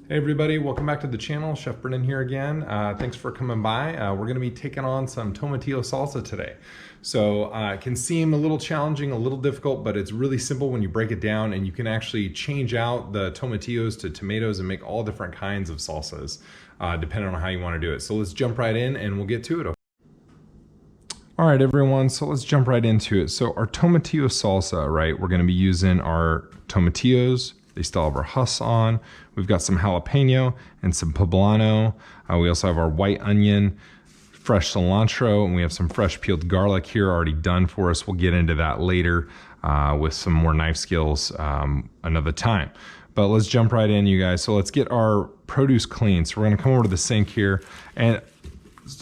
Hey everybody, welcome back to the channel. Chef Brennan here again. Thanks for coming by. We're gonna be taking on some Tomatillo Salsa today. So it can seem a little challenging, a little difficult, but it's really simple when you break it down, and you can actually change out the tomatillos to tomatoes and make all different kinds of salsas, depending on how you wanna do it. So let's jump right in and we'll get to it. All right, everyone, so let's jump right into it. So our Tomatillo Salsa, right, we're gonna be using our tomatillos. They still have our husks on. We've got some jalapeno and some poblano. We also have our white onion, fresh cilantro, and we have some fresh peeled garlic here already done for us. We'll get into that later with some more knife skills another time. But let's jump right in, you guys. So let's get our produce clean. So we're gonna come over to the sink here. And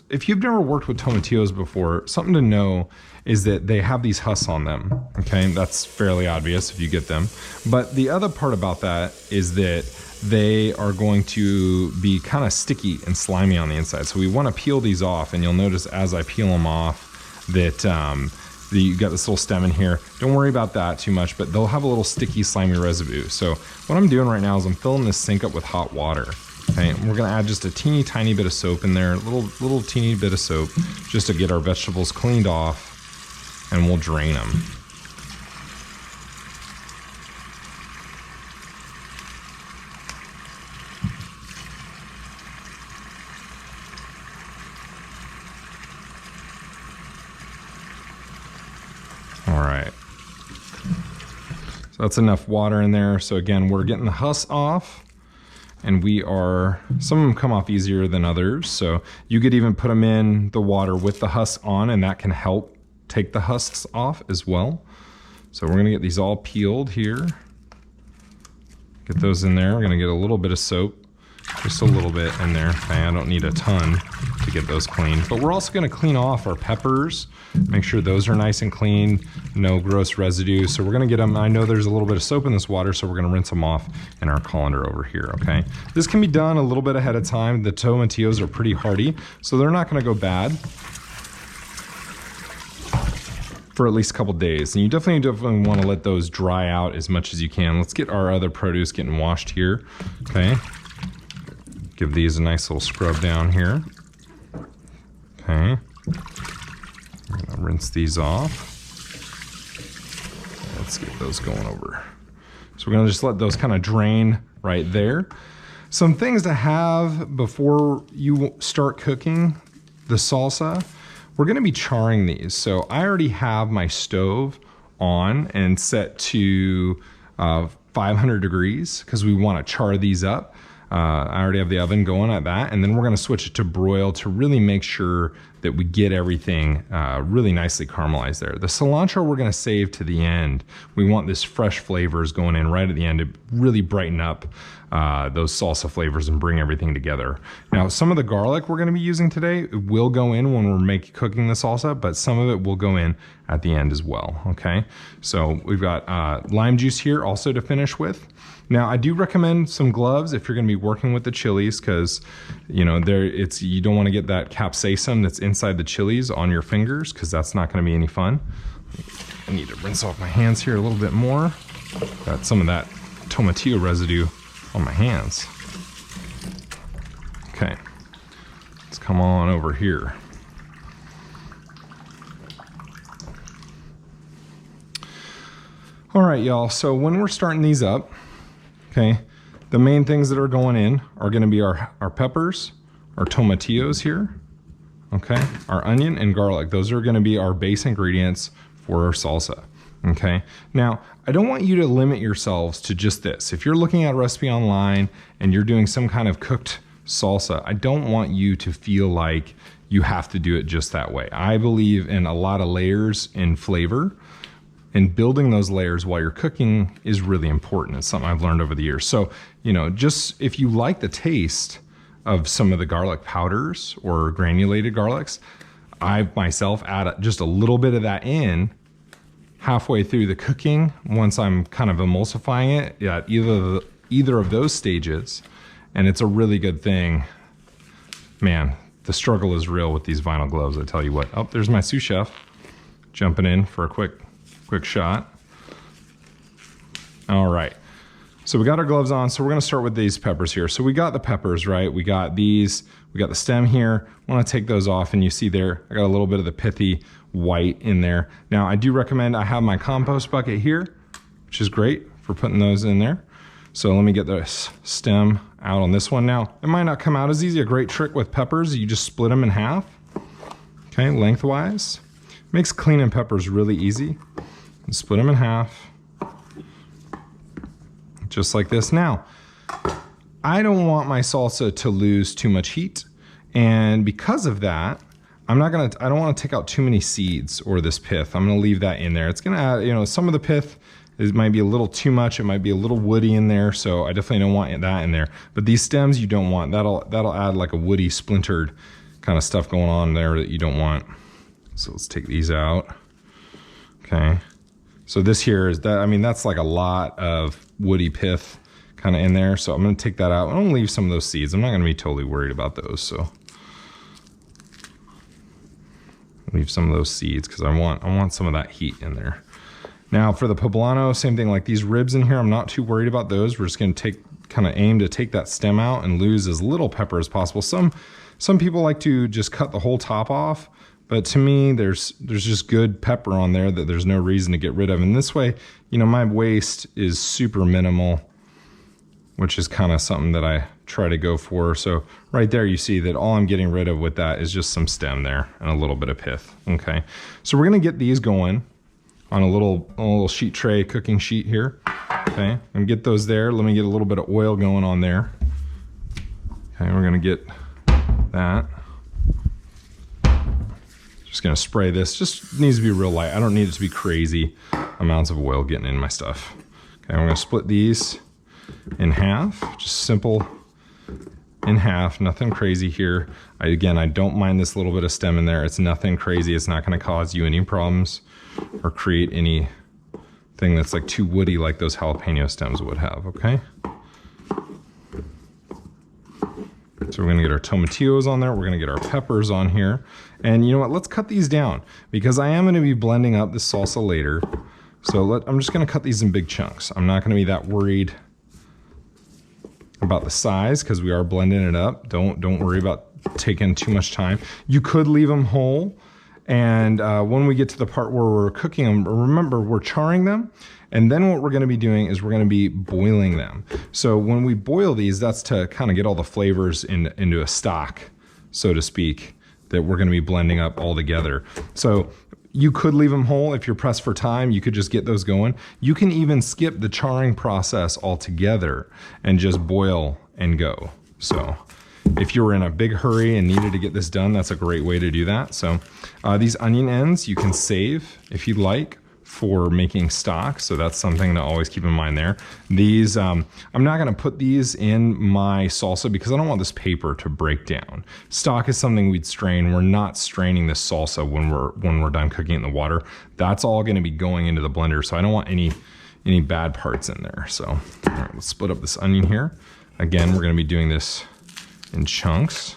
if you've never worked with tomatillos before, something to know is that they have these husks on them, okay? That's fairly obvious if you get them. But the other part about that is that they are going to be kind of sticky and slimy on the inside. So we wanna peel these off, and you'll notice as I peel them off that you got this little stem in here. Don't worry about that too much, but they'll have a little sticky, slimy residue. So what I'm doing right now is I'm filling this sink up with hot water. Okay, and we're gonna add just a teeny tiny bit of soap in there, little teeny bit of soap, just to get our vegetables cleaned off, and we'll drain them. All right, so that's enough water in there. So again, we're getting the husks off. And some of them come off easier than others. So you could even put them in the water with the husks on, and that can help take the husks off as well. So we're gonna get these all peeled here. Get those in there. We're gonna get a little bit of soap, just a little bit in there. Okay, I don't need a ton to get those clean. But we're also gonna clean off our peppers, make sure those are nice and clean, no gross residue. So we're gonna get them, I know there's a little bit of soap in this water, so we're gonna rinse them off in our colander over here, okay? This can be done a little bit ahead of time. The tomatillos are pretty hardy, so they're not gonna go bad for at least a couple days. And you definitely wanna let those dry out as much as you can. Let's get our other produce getting washed here, okay? Give these a nice little scrub down here. Okay. We're gonna rinse these off. Let's get those going over. So we're gonna just let those kind of drain right there. Some things to have before you start cooking the salsa. We're gonna be charring these. So I already have my stove on and set to 500 degrees because we wanna char these up. I already have the oven going at that, and then we're gonna switch it to broil to really make sure that we get everything really nicely caramelized there. The cilantro we're gonna save to the end. We want this fresh flavors going in right at the end to really brighten up those salsa flavors and bring everything together. Now, some of the garlic we're gonna be using today will go in when we're cooking the salsa, but some of it will go in at the end as well, okay? So we've got lime juice here also to finish with. Now, I do recommend some gloves if you're gonna be working with the chilies, because you know, you don't wanna get that capsaicin that's inside the chilies on your fingers, because that's not gonna be any fun. I need to rinse off my hands here a little bit more. Got some of that tomatillo residue on my hands. Okay, let's come on over here. All right, y'all, so when we're starting these up, okay, the main things that are going in are gonna be our peppers, our tomatillos here, okay, our onion and garlic. Those are gonna be our base ingredients for our salsa, okay? Now, I don't want you to limit yourselves to just this. If you're looking at a recipe online and you're doing some kind of cooked salsa, I don't want you to feel like you have to do it just that way. I believe in a lot of layers in flavor, and building those layers while you're cooking is really important. It's something I've learned over the years. So, you know, just if you like the taste of some of the garlic powders or granulated garlics, I myself add just a little bit of that in halfway through the cooking once I'm kind of emulsifying it at either of those stages, and it's a really good thing. Man, the struggle is real with these vinyl gloves, I tell you what. Oh, there's my sous chef jumping in for a quick shot. All right, So we got our gloves on, so we're gonna start with these peppers here. So we got the peppers, right? We got these, we got the stem here. I wanna take those off, and you see there, I got a little bit of the pithy white in there. Now I do recommend, I have my compost bucket here, which is great for putting those in there. So let me get the stem out on this one. Now, it might not come out as easy. A great trick with peppers, you just split them in half, okay, lengthwise. Makes cleaning peppers really easy. And split them in half, just like this. Now, I don't want my salsa to lose too much heat, and because of that, I don't want to take out too many seeds or this pith. I'm gonna leave that in there. It's gonna add, you know, some of the pith might be a little too much. It might be a little woody in there, so I definitely don't want that in there. But these stems you don't want. That'll add like a woody, splintered kind of stuff going on there that you don't want. So let's take these out. Okay. So this here is that, I mean, that's like a lot of woody pith kind of in there. So I'm gonna take that out. I'm gonna leave some of those seeds. I'm not gonna be totally worried about those. So leave some of those seeds because I want some of that heat in there. Now for the poblano, same thing, like these ribs in here, I'm not too worried about those. We're just gonna aim to take that stem out and lose as little pepper as possible. Some people like to just cut the whole top off, but to me, there's just good pepper on there that there's no reason to get rid of. And this way, you know, my waste is super minimal, which is kind of something that I try to go for. So right there, you see that all I'm getting rid of with that is just some stem there and a little bit of pith, okay? So we're gonna get these going on a little sheet tray, cooking sheet here, okay? And get those there. Let me get a little bit of oil going on there. Okay, we're gonna get that. Just gonna spray this, just needs to be real light. I don't need it to be crazy amounts of oil getting in my stuff. Okay, we're gonna split these in half, just simple in half, nothing crazy here. Again, I don't mind this little bit of stem in there. It's nothing crazy. It's not gonna cause you any problems or create anything that's like too woody like those jalapeno stems would have, okay? So we're gonna get our tomatillos on there. We're gonna get our peppers on here. And you know what, let's cut these down because I am gonna be blending up this salsa later. So I'm just gonna cut these in big chunks. I'm not gonna be that worried about the size because we are blending it up. Don't worry about taking too much time. You could leave them whole, and when we get to the part where we're cooking them, remember we're charring them, and then what we're gonna be doing is we're gonna be boiling them. So when we boil these, that's to kind of get all the flavors into a stock, so to speak, that we're gonna be blending up all together. So you could leave them whole if you're pressed for time. You could just get those going. You can even skip the charring process altogether and just boil and go. So if you were in a big hurry and needed to get this done, that's a great way to do that. So these onion ends you can save if you'd like for making stock. So that's something to always keep in mind there. These, I'm not gonna put these in my salsa because I don't want this paper to break down. Stock is something we'd strain. We're not straining this salsa when we're done cooking it in the water. That's all gonna be going into the blender. So I don't want any bad parts in there. So all right, let's split up this onion here. Again, we're gonna be doing this in chunks.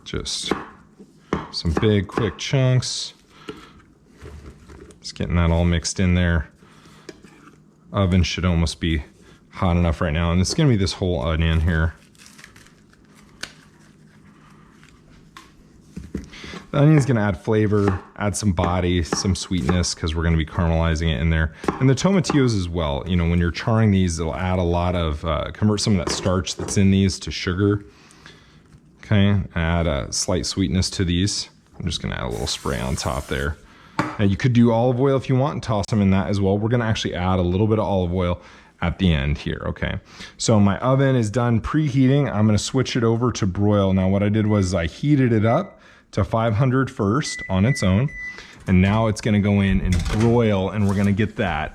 Just some big, quick chunks. Just getting that all mixed in there. Oven should almost be hot enough right now. And it's gonna be this whole onion here. The onion's gonna add flavor, add some body, some sweetness, because we're gonna be caramelizing it in there. And the tomatillos as well. You know, when you're charring these, it'll add a lot of, convert some of that starch that's in these to sugar. Okay, add a slight sweetness to these. I'm just gonna add a little spray on top there. Now you could do olive oil if you want and toss them in that as well. We're gonna actually add a little bit of olive oil at the end here, okay? So my oven is done preheating. I'm gonna switch it over to broil. Now what I did was I heated it up to 500 first on its own. And now it's gonna go in and broil, and we're gonna get that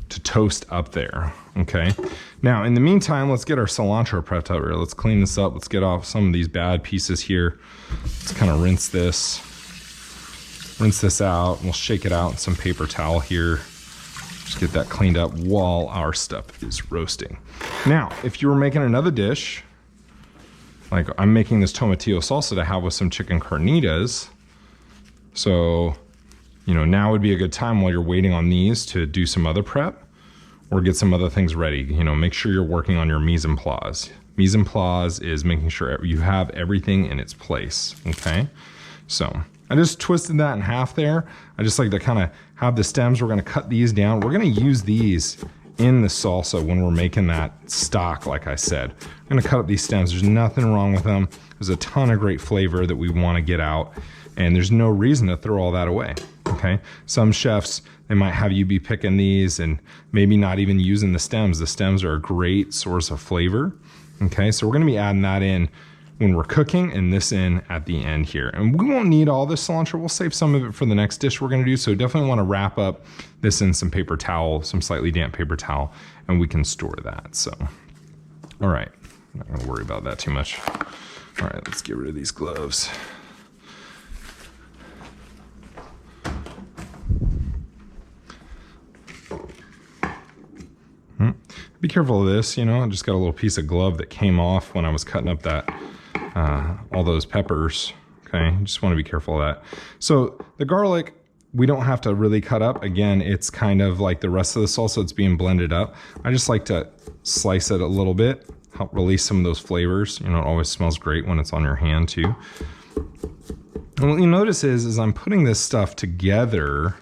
to toast up there, okay? Now, in the meantime, let's get our cilantro prepped up here. Let's clean this up. Let's get off some of these bad pieces here. Let's kind of rinse this out. We'll shake it out in some paper towel here. Just get that cleaned up while our stuff is roasting. Now, if you were making another dish, like I'm making this tomatillo salsa to have with some chicken carnitas. So you know, now would be a good time while you're waiting on these to do some other prep or get some other things ready. You know, make sure you're working on your mise en place. Mise en place is making sure you have everything in its place, okay? So I just twisted that in half there. I just like to kind of have the stems. We're gonna cut these down. We're gonna use these in the salsa when we're making that stock, like I said. I'm gonna cut up these stems. There's nothing wrong with them. There's a ton of great flavor that we wanna get out, and there's no reason to throw all that away, okay? Some chefs, they might have you be picking these and maybe not even using the stems. The stems are a great source of flavor, okay? So we're gonna be adding that in when we're cooking and this in at the end here. And we won't need all this cilantro. We'll save some of it for the next dish we're gonna do. So definitely wanna wrap up this in some paper towel, some slightly damp paper towel, and we can store that, so. All right, I'm not gonna worry about that too much. All right, let's get rid of these gloves. Be careful of this, you know, I just got a little piece of glove that came off when I was cutting up that, all those peppers, okay? Just wanna be careful of that. So the garlic, we don't have to really cut up. Again, it's kind of like the rest of the salsa, it's being blended up. I just like to slice it a little bit, help release some of those flavors. You know, it always smells great when it's on your hand too. And what you notice is I'm putting this stuff together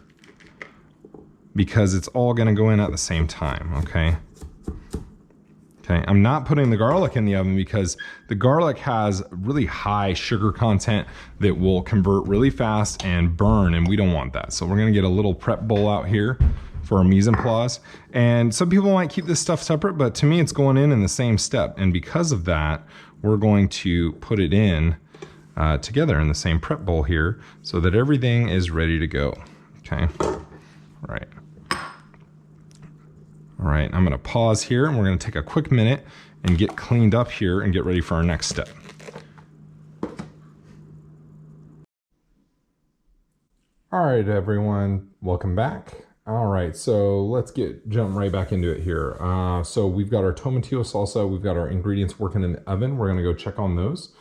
because it's all gonna go in at the same time, okay? Okay, I'm not putting the garlic in the oven because the garlic has really high sugar content that will convert really fast and burn, and we don't want that. So we're gonna get a little prep bowl out here for our mise en place. And some people might keep this stuff separate, but to me it's going in the same step. And because of that, we're going to put it in together in the same prep bowl here so that everything is ready to go, okay? All right. All right, I'm gonna pause here and we're gonna take a quick minute and get cleaned up here and get ready for our next step. All right, everyone, welcome back. All right, so let's jump right back into it here. So we've got our tomatillo salsa, we've got our ingredients working in the oven. We're gonna go check on those.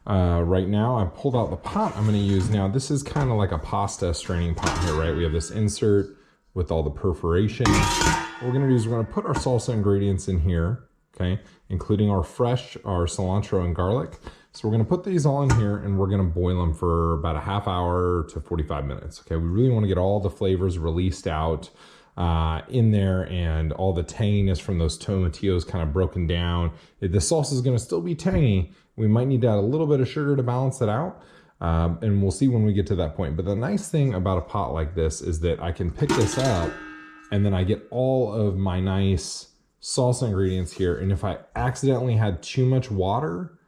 Right now, I pulled out the pot I'm gonna use now. This is kind of like a pasta straining pot here, right? We have this insert with all the perforation. What we're gonna do is we're gonna put our salsa ingredients in here, okay? Including our cilantro and garlic. So we're gonna put these all in here and we're gonna boil them for about a half hour to 45 minutes, okay? We really wanna get all the flavors released out in there and all the tanginess from those tomatillos kind of broken down. The salsa is gonna still be tangy. We might need to add a little bit of sugar to balance it out. And we'll see when we get to that point. But the nice thing about a pot like this is that I can pick this up and then I get all of my nice salsa ingredients here. And if I accidentally had too much water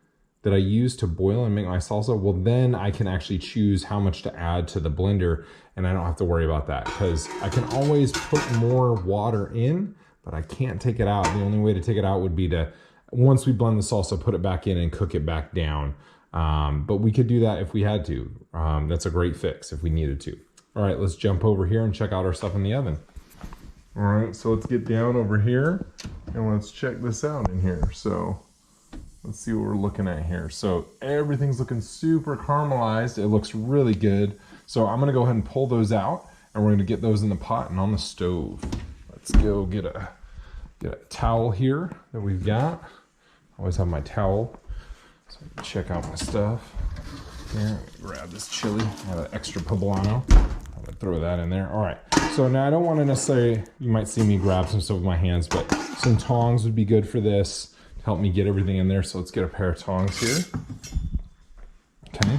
that I use to boil and make my salsa, well, then I can actually choose how much to add to the blender and I don't have to worry about that because I can always put more water in, but I can't take it out. The only way to take it out would be to, once we blend the salsa, put it back in and cook it back down. But we could do that if we had to. That's a great fix if we needed to. All right, let's jump over here and check out our stuff in the oven. All right, so let's get down over here and let's check this out in here. So let's see what we're looking at here. So everything's looking super caramelized. It looks really good. So I'm gonna go ahead and pull those out and we're gonna get those in the pot and on the stove. Let's go get a towel here that we've got. I always have my towel. So I can check out my stuff. Here, grab this chili. I have an extra poblano. I'm gonna throw that in there. All right. So now I don't want to necessarily, you might see me grab some stuff with my hands, but some tongs would be good for this to help me get everything in there. So let's get a pair of tongs here. Okay.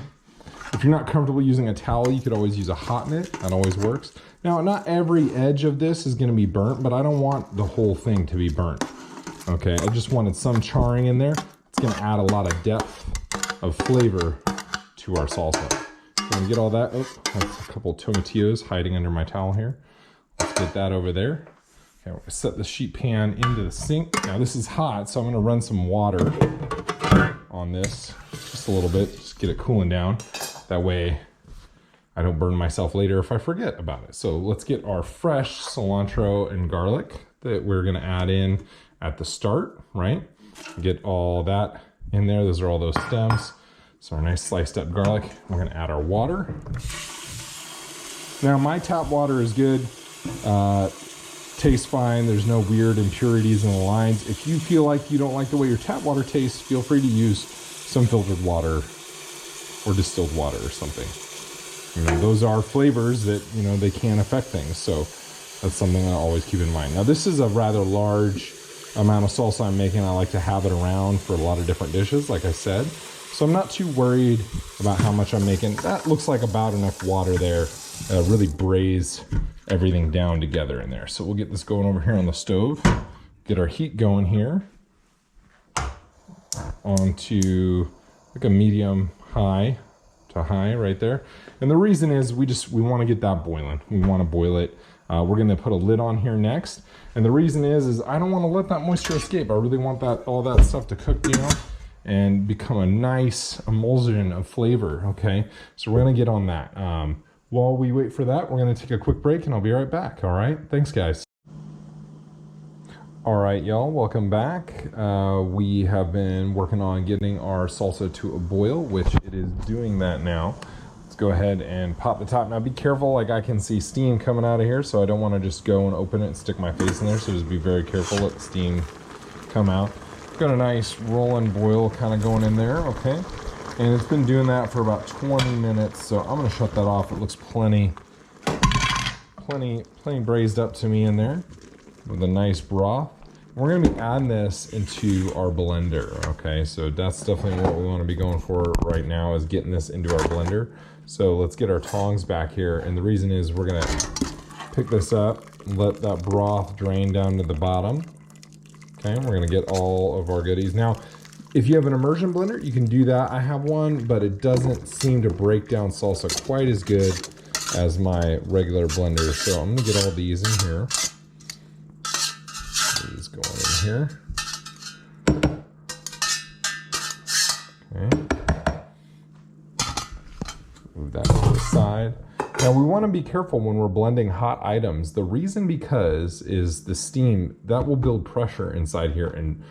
If you're not comfortable using a towel, you could always use a hot mitt. That always works. Now, not every edge of this is going to be burnt, but I don't want the whole thing to be burnt. Okay. I just wanted some charring in there. It's going to add a lot of depth of flavor to our salsa. So I'm going to get all that. Oh, that's a couple tomatillos hiding under my towel here. Let's get that over there. Okay, we're going to set the sheet pan into the sink. Now this is hot, so I'm going to run some water on this just a little bit, just get it cooling down. That way I don't burn myself later if I forget about it. So let's get our fresh cilantro and garlic that we're going to add in at the start, right? Get all that in there. Those are all those stems. So our nice sliced up garlic. We're going to add our water. Now my tap water is good, tastes fine. There's no weird impurities in the lines. If you feel like you don't like the way your tap water tastes, feel free to use some filtered water or distilled water or something. You know, those are flavors that, you know, they can affect things. So that's something I always keep in mind. Now this is a rather large amount of salsa I'm making. I like to have it around for a lot of different dishes, like I said. So I'm not too worried about how much I'm making. That looks like about enough water there. Really braise everything down together in there. So we'll get this going over here on the stove. Get our heat going here. Onto like a medium high to high right there. And the reason is we want to get that boiling. We want to boil it. We're going to put a lid on here next. And the reason is I don't want to let that moisture escape. I really want all that stuff to cook down and become a nice emulsion of flavor, okay? So we're gonna get on that. While we wait for that, we're gonna take a quick break and I'll be right back, all right? Thanks, guys. All right, y'all, welcome back. We have been working on getting our salsa to a boil, which it is doing that now. Let's go ahead and pop the top. Now be careful, like I can see steam coming out of here, so I don't wanna just go and open it and stick my face in there, so just be very careful, let the steam come out. Got a nice rolling boil kind of going in there, okay? And it's been doing that for about 20 minutes, so I'm gonna shut that off. It looks plenty braised up to me in there with a nice broth. We're gonna be adding this into our blender, okay? So that's definitely what we wanna be going for right now, is getting this into our blender. So let's get our tongs back here, and the reason is we're gonna pick this up, let that broth drain down to the bottom. Okay, we're gonna get all of our goodies. Now, if you have an immersion blender, you can do that. I have one, but it doesn't seem to break down salsa quite as good as my regular blender. So I'm gonna get all these in here. These going in here. Okay. Move that to the side. Now we want to be careful when we're blending hot items. The reason because is the steam, that will build pressure inside here and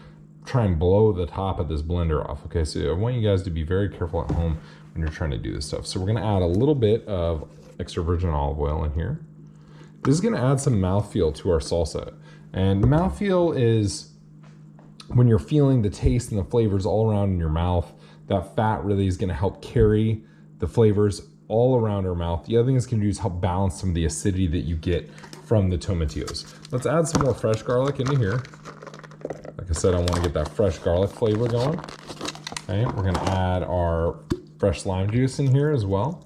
try and blow the top of this blender off. Okay, so I want you guys to be very careful at home when you're trying to do this stuff. So we're gonna add a little bit of extra virgin olive oil in here. This is gonna add some mouthfeel to our salsa. And mouthfeel is when you're feeling the taste and the flavors all around in your mouth. That fat really is gonna help carry the flavors all around our mouth. The other thing it's gonna do is help balance some of the acidity that you get from the tomatillos. Let's add some more fresh garlic into here. Like I said, I wanna get that fresh garlic flavor going. Okay, we're gonna add our fresh lime juice in here as well.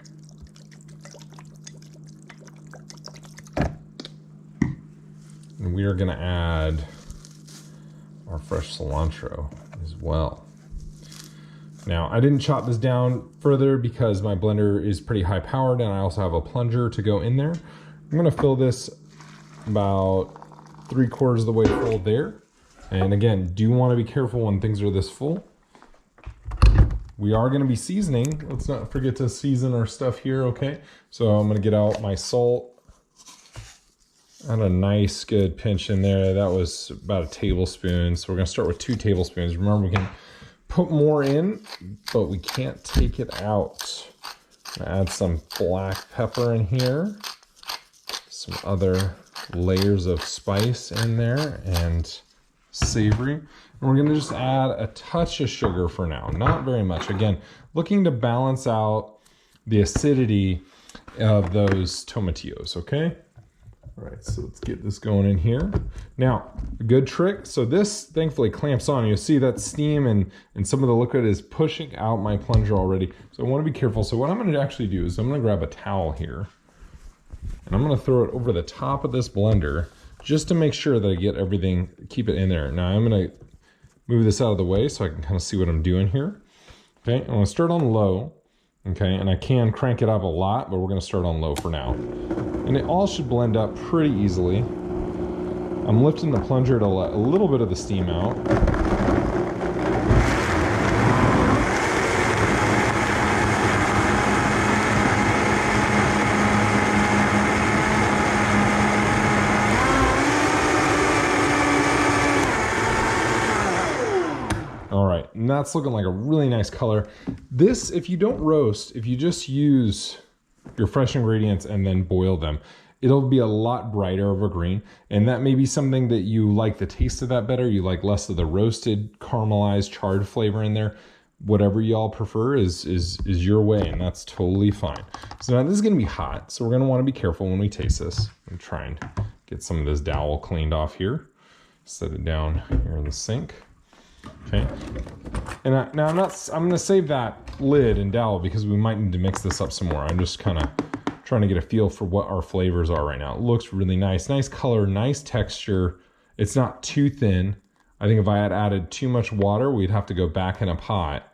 And we are gonna add our fresh cilantro as well. Now, I didn't chop this down further because my blender is pretty high powered and I also have a plunger to go in there. I'm gonna fill this about 3/4 of the way full there. And again, do wanna be careful when things are this full. We are gonna be seasoning. Let's not forget to season our stuff here, okay? So I'm gonna get out my salt. Add a nice good pinch in there. That was about a tablespoon. So we're gonna start with 2 tablespoons. Remember, we can put more in, but we can't take it out. Add some black pepper in here, some other layers of spice in there, and savory. And we're gonna just add a touch of sugar for now, not very much. Again, looking to balance out the acidity of those tomatillos, okay? All right, so let's get this going in here. Now, a good trick, so this thankfully clamps on. You'll see that steam and some of the liquid is pushing out my plunger already. So I wanna be careful. So what I'm gonna actually do is I'm gonna grab a towel here and I'm gonna throw it over the top of this blender just to make sure that I get everything, keep it in there. Now I'm gonna move this out of the way so I can kind of see what I'm doing here. Okay, I'm gonna start on low. Okay, and I can crank it up a lot, but we're gonna start on low for now. And it all should blend up pretty easily. I'm lifting the plunger to let a little bit of the steam out. All right, and that's looking like a really nice color. This, if you don't roast, if you just use your fresh ingredients and then boil them. It'll be a lot brighter of a green, and that may be something that you like the taste of that better. You like less of the roasted, caramelized, charred flavor in there. Whatever y'all prefer is your way, and that's totally fine. So now this is gonna be hot, so we're gonna wanna be careful when we taste this. I'm trying to get some of this dowel cleaned off here. Set it down here in the sink. Okay, and now I'm gonna save that lid and dowel because we might need to mix this up some more. I'm just kind of trying to get a feel for what our flavors are right now. It looks really nice. Nice color, nice texture. It's not too thin. I think if I had added too much water, we'd have to go back in a pot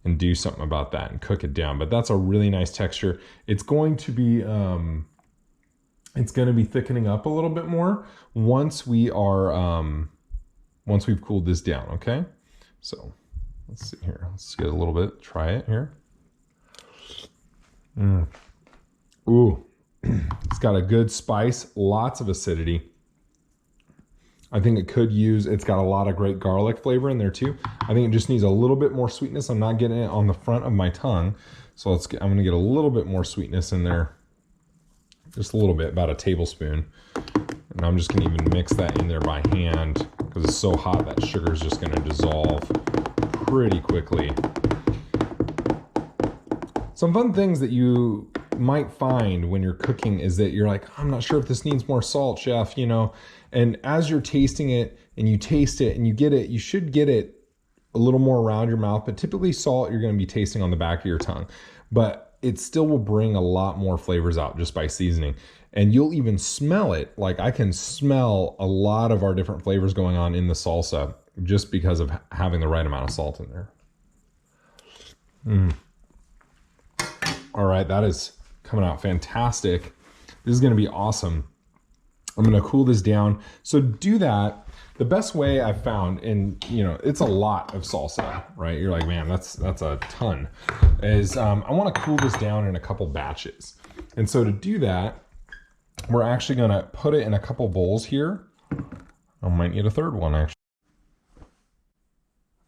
and do something about that and cook it down. But that's a really nice texture. It's going to be thickening up a little bit more once we've cooled this down, okay? So let's see here. Let's get a little bit, try it here. Ooh, it's got a good spice, lots of acidity. I think it's got a lot of great garlic flavor in there too. I think it just needs a little bit more sweetness. I'm not getting it on the front of my tongue. So I'm gonna get a little bit more sweetness in there. Just a little bit, about a tablespoon. And I'm just gonna even mix that in there by hand because it's so hot that sugar is just gonna dissolve pretty quickly. Some fun things that you might find when you're cooking is that you're like, I'm not sure if this needs more salt, chef, you know. And as you're tasting it and you taste it and you get it, you should get it a little more around your mouth, but typically salt you're gonna be tasting on the back of your tongue. But it still will bring a lot more flavors out just by seasoning. And you'll even smell it. Like I can smell a lot of our different flavors going on in the salsa just because of having the right amount of salt in there. All right, that is coming out fantastic. This is gonna be awesome. I'm gonna cool this down. So do that. The best way I've found, and you know, it's a lot of salsa, right? You're like, man, that's a ton. Is I wanna cool this down in a couple batches. And so to do that, we're actually gonna put it in a couple bowls here. I might need a third one actually.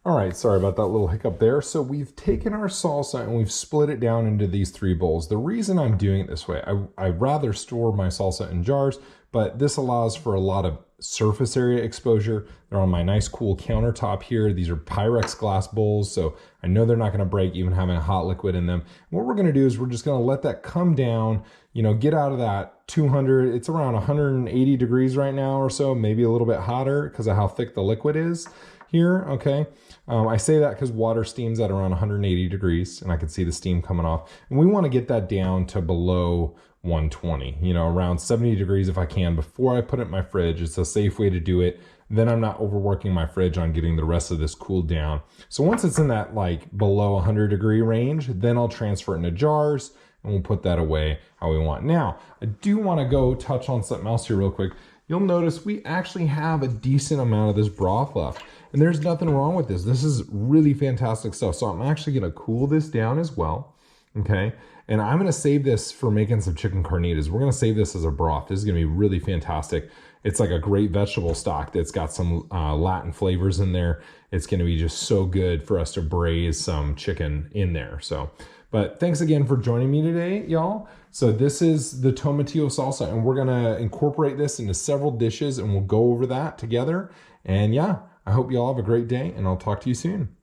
All right, sorry about that little hiccup there. So we've taken our salsa and we've split it down into these 3 bowls. The reason I'm doing it this way, I'd rather store my salsa in jars, but this allows for a lot of surface area exposure. They're on my nice cool countertop here. These are Pyrex glass bowls, so I know they're not gonna break even having a hot liquid in them. What we're gonna do is we're just gonna let that come down, you know, get out of that 200, it's around 180 degrees right now or so, maybe a little bit hotter because of how thick the liquid is here, okay? I say that because water steams at around 180 degrees and I can see the steam coming off. And we want to get that down to below 120, you know, around 70 degrees if I can before I put it in my fridge. It's a safe way to do it. Then I'm not overworking my fridge on getting the rest of this cooled down. So once it's in that like below 100 degree range, then I'll transfer it into jars and we'll put that away how we want. Now, I do want to go touch on something else here real quick. You'll notice we actually have a decent amount of this broth left. And there's nothing wrong with this. This is really fantastic stuff. So I'm actually gonna cool this down as well, okay? And I'm gonna save this for making some chicken carnitas. We're gonna save this as a broth. This is gonna be really fantastic. It's like a great vegetable stock that's got some Latin flavors in there. It's gonna be just so good for us to braise some chicken in there. So, but thanks again for joining me today, y'all. So this is the Tomatillo Salsa, and we're gonna incorporate this into several dishes and we'll go over that together. And yeah, I hope you all have a great day and I'll talk to you soon.